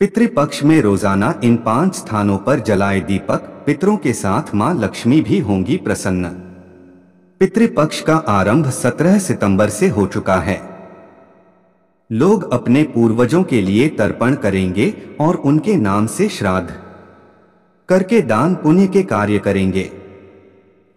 पितृपक्ष में रोजाना इन 5 स्थानों पर जलाए दीपक पितरों के साथ मां लक्ष्मी भी होंगी प्रसन्न। पितृपक्ष का आरंभ 17 सितंबर से हो चुका है। लोग अपने पूर्वजों के लिए तर्पण करेंगे और उनके नाम से श्राद्ध करके दान पुण्य के कार्य करेंगे।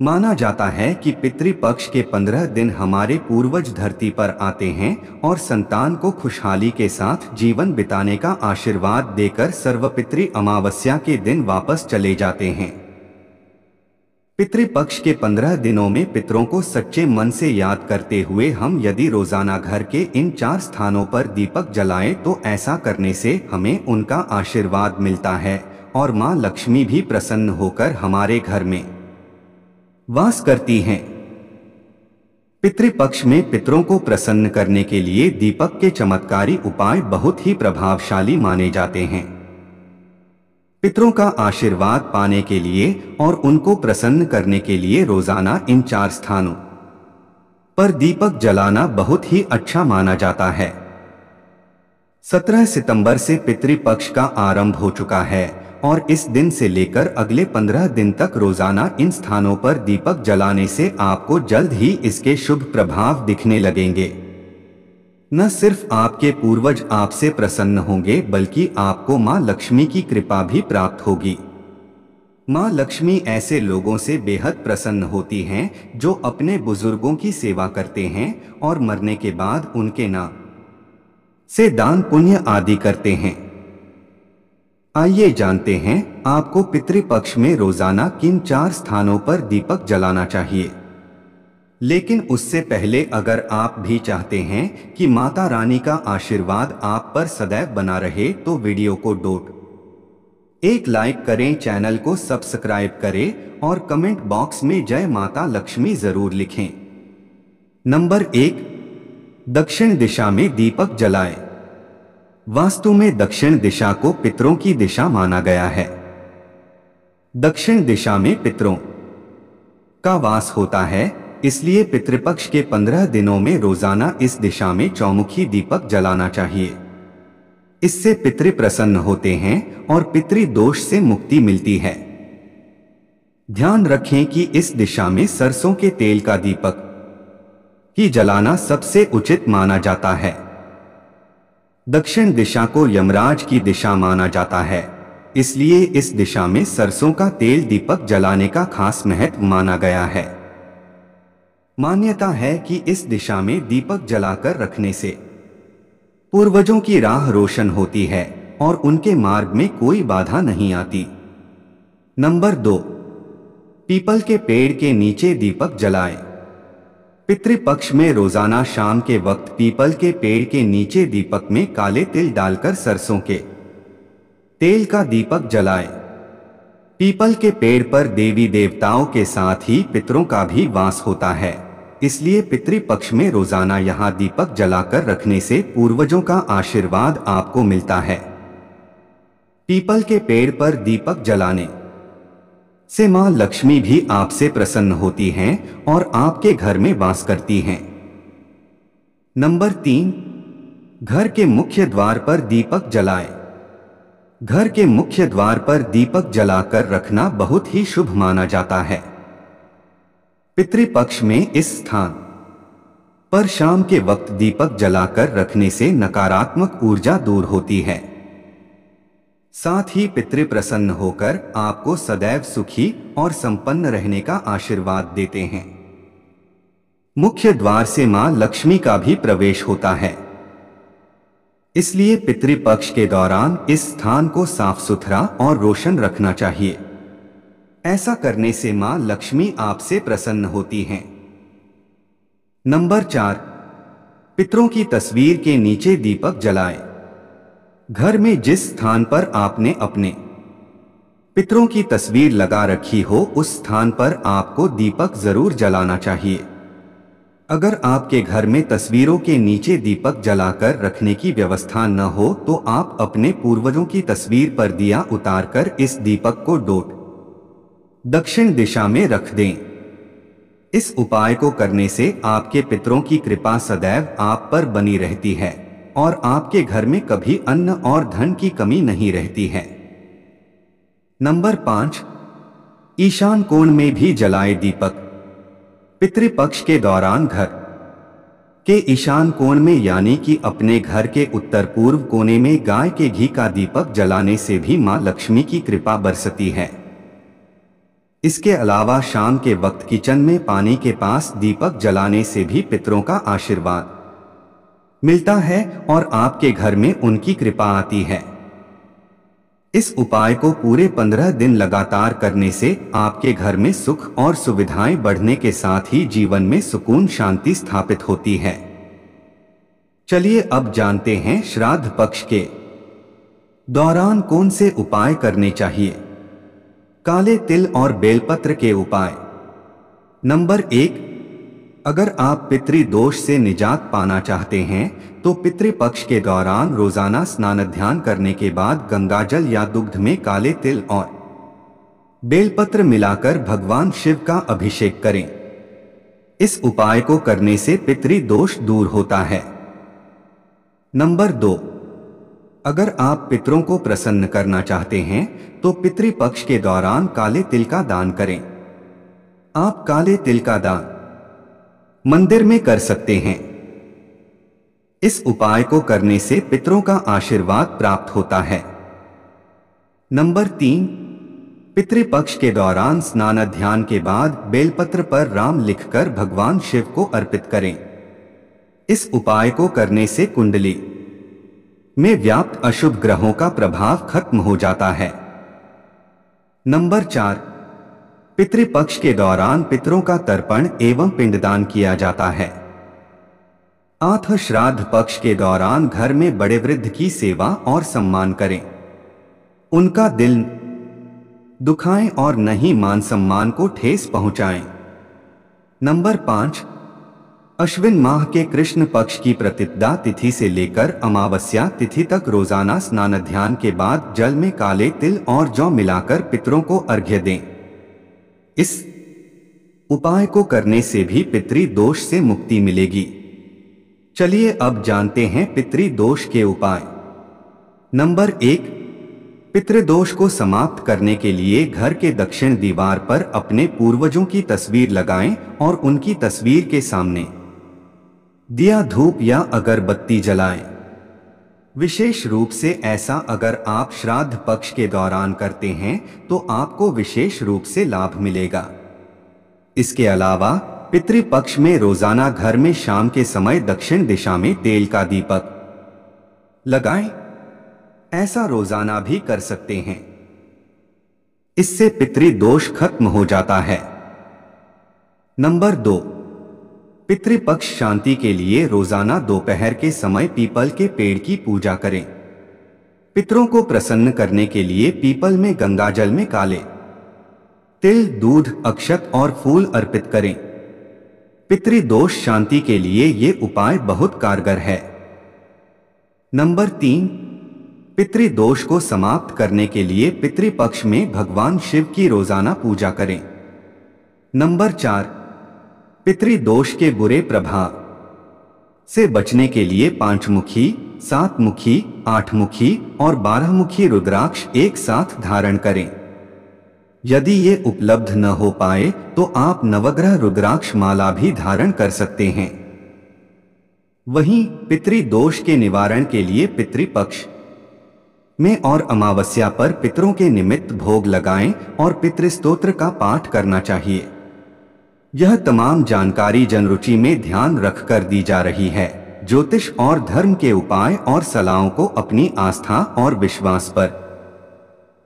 माना जाता है कि पितृपक्ष के 15 दिन हमारे पूर्वज धरती पर आते हैं और संतान को खुशहाली के साथ जीवन बिताने का आशीर्वाद देकर सर्वपितृ अमावस्या के दिन वापस चले जाते हैं। पितृपक्ष के 15 दिनों में पितरों को सच्चे मन से याद करते हुए हम यदि रोजाना घर के इन 4 स्थानों पर दीपक जलाएं तो ऐसा करने से हमें उनका आशीर्वाद मिलता है और मां लक्ष्मी भी प्रसन्न होकर हमारे घर में वास करती हैं। पितृपक्ष में पितरों को प्रसन्न करने के लिए दीपक के चमत्कारी उपाय बहुत ही प्रभावशाली माने जाते हैं। पितरों का आशीर्वाद पाने के लिए और उनको प्रसन्न करने के लिए रोजाना इन 4 स्थानों पर दीपक जलाना बहुत ही अच्छा माना जाता है। 17 सितंबर से पितृपक्ष का आरंभ हो चुका है और इस दिन से लेकर अगले 15 दिन तक रोजाना इन स्थानों पर दीपक जलाने से आपको जल्द ही इसके शुभ प्रभाव दिखने लगेंगे। न सिर्फ आपके पूर्वज आपसे प्रसन्न होंगे बल्कि आपको मां लक्ष्मी की कृपा भी प्राप्त होगी। मां लक्ष्मी ऐसे लोगों से बेहद प्रसन्न होती हैं जो अपने बुजुर्गों की सेवा करते हैं और मरने के बाद उनके नाम से दान पुण्य आदि करते हैं। आइए जानते हैं आपको पितृपक्ष में रोजाना किन 4 स्थानों पर दीपक जलाना चाहिए। लेकिन उससे पहले अगर आप भी चाहते हैं कि माता रानी का आशीर्वाद आप पर सदैव बना रहे तो वीडियो को एक लाइक करें, चैनल को सब्सक्राइब करें और कमेंट बॉक्स में जय माता लक्ष्मी जरूर लिखें। नंबर 1, दक्षिण दिशा में दीपक जलाएं। वास्तु में दक्षिण दिशा को पितरों की दिशा माना गया है। दक्षिण दिशा में पितरों का वास होता है, इसलिए पितृपक्ष के 15 दिनों में रोजाना इस दिशा में चौमुखी दीपक जलाना चाहिए। इससे पितृ प्रसन्न होते हैं और पितृ दोष से मुक्ति मिलती है। ध्यान रखें कि इस दिशा में सरसों के तेल का दीपक ही जलाना सबसे उचित माना जाता है। दक्षिण दिशा को यमराज की दिशा माना जाता है, इसलिए इस दिशा में सरसों का तेल दीपक जलाने का खास महत्व माना गया है। मान्यता है कि इस दिशा में दीपक जलाकर रखने से पूर्वजों की राह रोशन होती है और उनके मार्ग में कोई बाधा नहीं आती। नंबर 2, पीपल के पेड़ के नीचे दीपक जलाएं। पितृपक्ष में रोजाना शाम के वक्त पीपल के पेड़ के नीचे दीपक में काले तिल डालकर सरसों के तेल का दीपक जलाएं। पीपल के पेड़ पर देवी देवताओं के साथ ही पितरों का भी वास होता है, इसलिए पितृपक्ष में रोजाना यहाँ दीपक जलाकर रखने से पूर्वजों का आशीर्वाद आपको मिलता है। पीपल के पेड़ पर दीपक जलाने से मां लक्ष्मी भी आपसे प्रसन्न होती हैं और आपके घर में वास करती हैं। नंबर 3, घर के मुख्य द्वार पर दीपक जलाएं। घर के मुख्य द्वार पर दीपक जलाकर रखना बहुत ही शुभ माना जाता है। पितृपक्ष में इस स्थान पर शाम के वक्त दीपक जलाकर रखने से नकारात्मक ऊर्जा दूर होती है। साथ ही पितृ प्रसन्न होकर आपको सदैव सुखी और संपन्न रहने का आशीर्वाद देते हैं। मुख्य द्वार से मां लक्ष्मी का भी प्रवेश होता है, इसलिए पितृपक्ष के दौरान इस स्थान को साफ सुथरा और रोशन रखना चाहिए। ऐसा करने से मां लक्ष्मी आपसे प्रसन्न होती हैं। नंबर 4, पितरों की तस्वीर के नीचे दीपक जलाएं। घर में जिस स्थान पर आपने अपने पितरों की तस्वीर लगा रखी हो उस स्थान पर आपको दीपक जरूर जलाना चाहिए। अगर आपके घर में तस्वीरों के नीचे दीपक जलाकर रखने की व्यवस्था न हो तो आप अपने पूर्वजों की तस्वीर पर दिया उतारकर इस दीपक को दक्षिण दिशा में रख दें। इस उपाय को करने से आपके पितरों की कृपा सदैव आप पर बनी रहती है और आपके घर में कभी अन्न और धन की कमी नहीं रहती है। नंबर 5, ईशान कोण में भी जलाए दीपक। पितृपक्ष के दौरान घर के ईशान कोण में यानी कि अपने घर के उत्तर पूर्व कोने में गाय के घी का दीपक जलाने से भी मां लक्ष्मी की कृपा बरसती है। इसके अलावा शाम के वक्त किचन में पानी के पास दीपक जलाने से भी पितरों का आशीर्वाद मिलता है और आपके घर में उनकी कृपा आती है। इस उपाय को पूरे 15 दिन लगातार करने से आपके घर में सुख और सुविधाएं बढ़ने के साथ ही जीवन में सुकून शांति स्थापित होती है। चलिए अब जानते हैं श्राद्ध पक्ष के दौरान कौन से उपाय करने चाहिए। काले तिल और बेलपत्र के उपाय। नंबर 1, अगर आप पितृदोष से निजात पाना चाहते हैं तो पितृपक्ष के दौरान रोजाना स्नान ध्यान करने के बाद गंगाजल या दुग्ध में काले तिल और बेलपत्र मिलाकर भगवान शिव का अभिषेक करें। इस उपाय को करने से पितृदोष दूर होता है। नंबर 2, अगर आप पितरों को प्रसन्न करना चाहते हैं तो पितृपक्ष के दौरान काले तिल का दान करें। आप काले तिल का दान मंदिर में कर सकते हैं। इस उपाय को करने से पितरों का आशीर्वाद प्राप्त होता है। नंबर 3, पितृपक्ष के दौरान स्नान ध्यान के बाद बेलपत्र पर राम लिखकर भगवान शिव को अर्पित करें। इस उपाय को करने से कुंडली में व्याप्त अशुभ ग्रहों का प्रभाव खत्म हो जाता है। नंबर 4, पितृपक्ष के दौरान पितरों का तर्पण एवं पिंडदान किया जाता है। आठ श्राद्ध पक्ष के दौरान घर में बड़े वृद्ध की सेवा और सम्मान करें। उनका दिल दुखाएं और नहीं मान सम्मान को ठेस पहुंचाएं। नंबर 5, अश्विन माह के कृष्ण पक्ष की प्रतिपदा तिथि से लेकर अमावस्या तिथि तक रोजाना स्नान ध्यान के बाद जल में काले तिल और जौ मिलाकर पितरों को अर्घ्य दें। इस उपाय को करने से भी पितृदोष से मुक्ति मिलेगी। चलिए अब जानते हैं पितृदोष के उपाय। नंबर 1, पितृदोष को समाप्त करने के लिए घर के दक्षिण दीवार पर अपने पूर्वजों की तस्वीर लगाएं और उनकी तस्वीर के सामने दिया धूप या अगरबत्ती जलाएं। विशेष रूप से ऐसा अगर आप श्राद्ध पक्ष के दौरान करते हैं तो आपको विशेष रूप से लाभ मिलेगा। इसके अलावा पितृपक्ष में रोजाना घर में शाम के समय दक्षिण दिशा में तेल का दीपक लगाएं। ऐसा रोजाना भी कर सकते हैं। इससे पितृदोष खत्म हो जाता है। नंबर 2, पितृपक्ष शांति के लिए रोजाना दोपहर के समय पीपल के पेड़ की पूजा करें। पितरों को प्रसन्न करने के लिए पीपल में गंगाजल में काले तिल, दूध, अक्षत और फूल अर्पित करें। पितृदोष शांति के लिए ये उपाय बहुत कारगर है। नंबर 3, पितृदोष को समाप्त करने के लिए पितृपक्ष में भगवान शिव की रोजाना पूजा करें। नंबर 4, पितृदोष के बुरे प्रभाव से बचने के लिए 5 मुखी, 7 मुखी, 8 मुखी और 12 मुखी रुद्राक्ष एक साथ धारण करें। यदि ये उपलब्ध न हो पाए तो आप नवग्रह रुद्राक्ष माला भी धारण कर सकते हैं। वहीं पितृदोष के निवारण के लिए पितृपक्ष में और अमावस्या पर पितरों के निमित्त भोग लगाएं और पितृस्तोत्र का पाठ करना चाहिए। यह तमाम जानकारी जनरुचि में ध्यान रखकर दी जा रही है। ज्योतिष और धर्म के उपाय और सलाहों को अपनी आस्था और विश्वास पर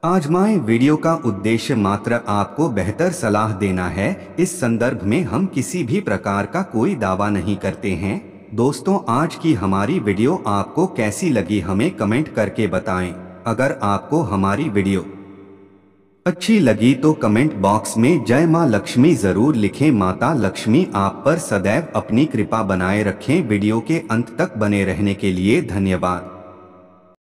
आजमाएं। वीडियो का उद्देश्य मात्र आपको बेहतर सलाह देना है। इस संदर्भ में हम किसी भी प्रकार का कोई दावा नहीं करते हैं। दोस्तों, आज की हमारी वीडियो आपको कैसी लगी हमें कमेंट करके बताएं। अगर आपको हमारी वीडियो अच्छी लगी तो कमेंट बॉक्स में जय मां लक्ष्मी जरूर लिखें। माता लक्ष्मी आप पर सदैव अपनी कृपा बनाए रखें। वीडियो के अंत तक बने रहने के लिए धन्यवाद।